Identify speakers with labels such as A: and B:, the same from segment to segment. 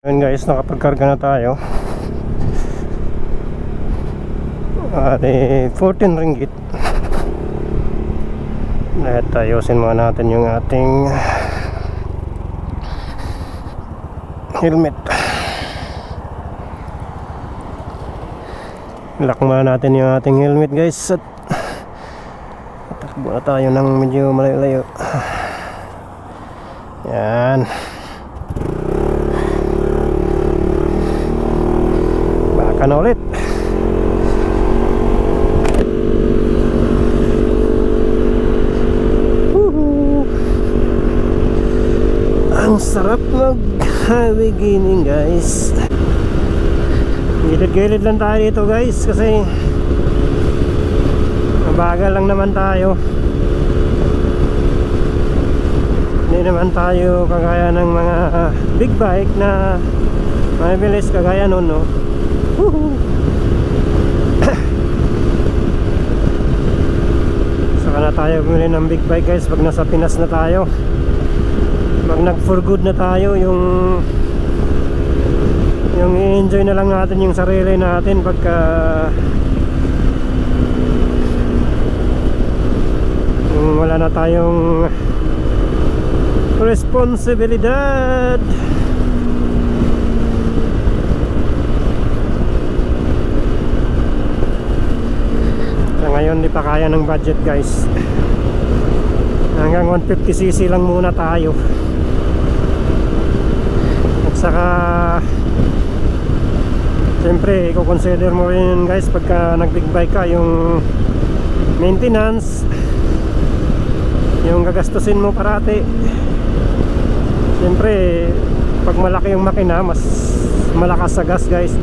A: Ayun guys, nakapagkarga na tayo. 14 ringgit. At ayusin muna natin yung ating helmet. Lock muna natin yung ating helmet guys. At takbo na tayo ng medyo malayo-layo. Yan. Baka na ulit. Ang sarap mag-beginning guys. Gilid-gilid lang tayo dito guys kasi mabagal lang naman tayo. Hindi naman tayo kagaya ng mga big bike na mabilis kagaya nun, no? Saka na tayo bumili ng big bike guys pag nasa Pinas na tayo. Pag nag for good na tayo, yung i-enjoy na lang natin yung sarili natin pagka wala na tayong responsibilidad. So ngayon di pa kaya ng budget guys. Hanggang 150cc lang muna tayo. At saka siyempre i-consider mo rin guys pagka nag big bike ka yung maintenance, yung gagastusin mo parati. Siyempre pag malaki yung makina mas malakas sa gas guys.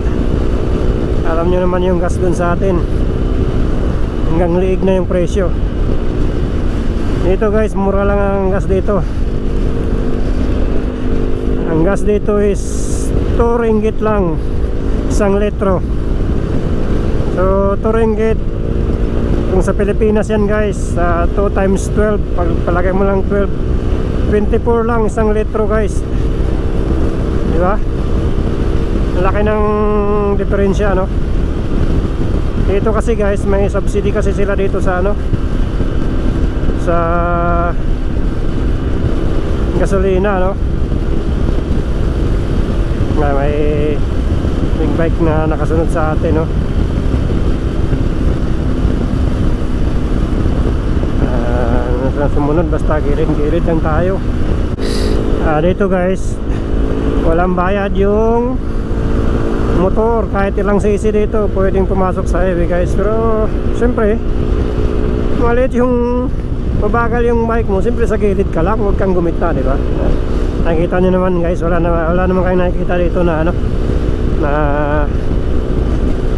A: Alam nyo naman yung gas dun sa atin, hanggang liig na yung presyo. Dito guys mura lang ang gas dito. Ang gas dito is 2 ringgit lang isang litro. So 2 ringgit kung sa Pilipinas yan guys, 2 times 12, pag palagay mo lang 12, 24 lang isang litro guys. Diba? Laki ng diferensya, no? Dito kasi guys may subsidy kasi sila dito sa ano, sa gasolina, no? May big bike na nakasunod sa atin, no? Sumunod basta gilid-gilid lang tayo. Dito guys walang bayad yung motor, kahit ilang cc dito pwedeng pumasok sa highway guys. Pero siyempre maliit yung mabagal yung bike mo, siyempre sa gilid ka lang, huwag kang gumita, di ba? Nakikita nyo naman guys, wala naman kayo nakikita dito na ano, na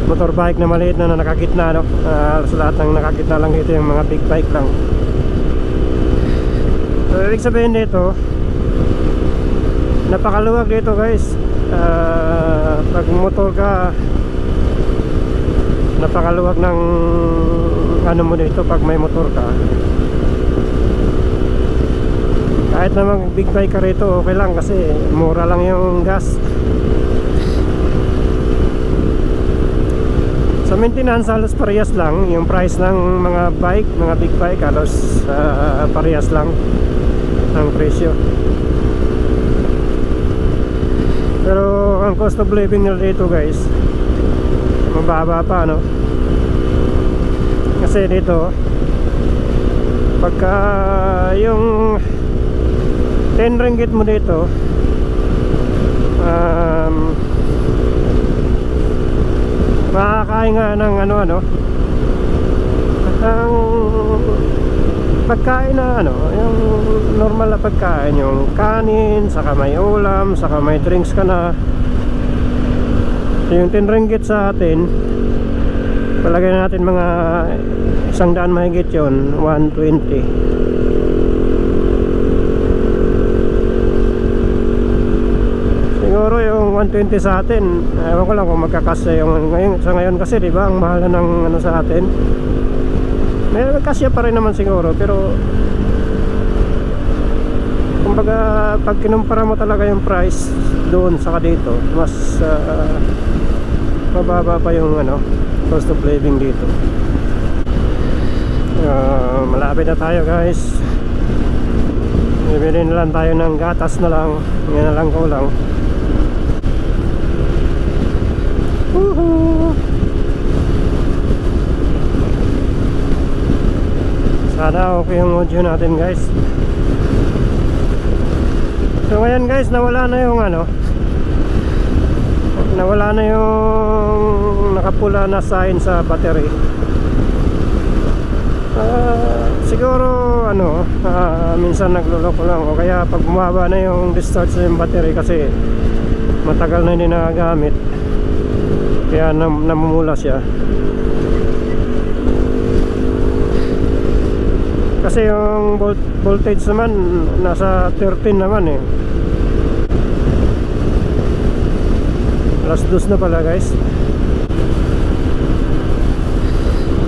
A: motorbike na maliit na nakagitna, no? Sa lahat ng nakagitna lang dito yung mga big bike lang. So ibig sabihin dito napakaluwag dito guys. Pag motor ka napakaluwag ng ano mo dito pag may motor ka. Kahit naman big bike ka rito okay lang kasi mura lang yung gas. Sa maintenance halos parehas lang yung price ng mga bike, mga big bike halos parehas lang ang presyo. Pero ang cost of living nila dito guys mababa pa, no? Kasi dito pagka yung 10 ringgit mo dito makakain nga ng ano ang pagkain na ano, yung normal na pagkain, yung kanin, saka may ulam, saka may drinks ka na. So yung 10 ringgit sa atin palagay natin mga 100 mahigit yun, 120. Siguro yung 120 sa atin, ewan ko lang kung magkakasya yung ngayon kasi diba ang mahal na ng ano sa atin. May kasya pa rin naman siguro, pero kumbaga pag kinumpara mo talaga yung price doon saka dito, mas mababa pa yung ano, cost of living dito. Malapit na tayo guys. Bibili na lang tayo ng gatas na lang. Yan na lang kulang. Woohoo! Sana okay yung audio natin guys. So ngayon guys, nawala na yung ano, nawala na yung nakapula na sign sa battery. Siguro ano, minsan nagluloko lang, o kaya pag bumaba na yung discharge sa yung battery kasi matagal na hindi nagagamit, kaya namumula siya. Kasi yung voltage naman nasa 13 naman eh. Alas 2 na pala guys.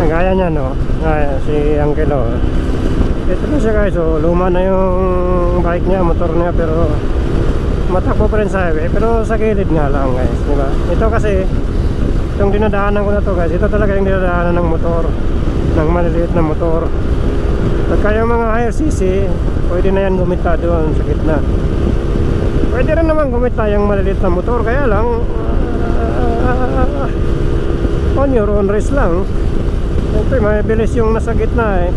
A: Gaya niya no, si Uncle oh. Ito na siya guys, oh, luma na yung bike niya, motor niya, pero matakbo pa rin sa highway, pero sa gilid nga lang guys, diba? Ito kasi, itong dinadaanan ko na to guys, ito talaga yung dinadaanan ng motor, ng maliliit na motor. Pagka yung mga higher cc, pwede na yan gumita doon sa gitna. Pwede rin naman gumita yung maliliit na motor, kaya lang on your own risk lang. Siyempre may bilis yung nasa gitna eh.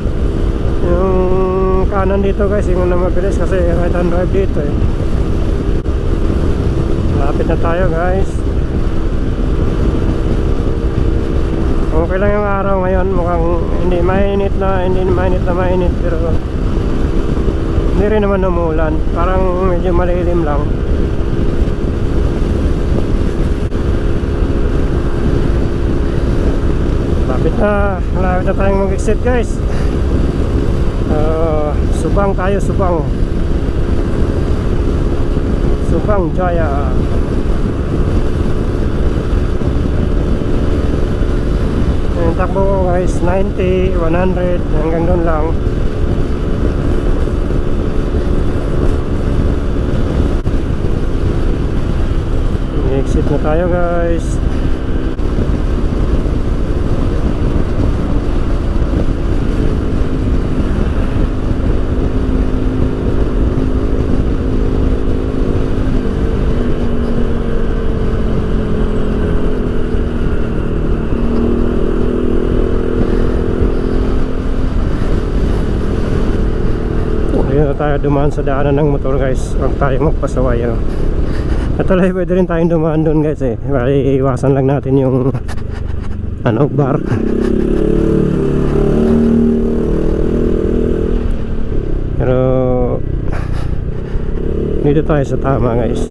A: Yung kanan dito guys, yung na mabilis kasi right hand drive dito eh. Lapit na tayo guys. Okay lang yung araw ngayon, mukhang hindi mainit na mainit, pero hindi rin naman umulan, parang medyo malilim lang. Malapit na tayong mag-exit guys. Subang tayo, Subang Jaya. Yung takbo ko guys, 90, 100, hanggang doon lang. Exit na tayo guys. Tayo dumaan sa daanan ng motor guys, huwag tayo magpasaway ano? At tuloy pwede rin tayong dumaan doon guys eh, bali iwasan lang natin yung ano, bar. Pero dito tayo sa tama guys.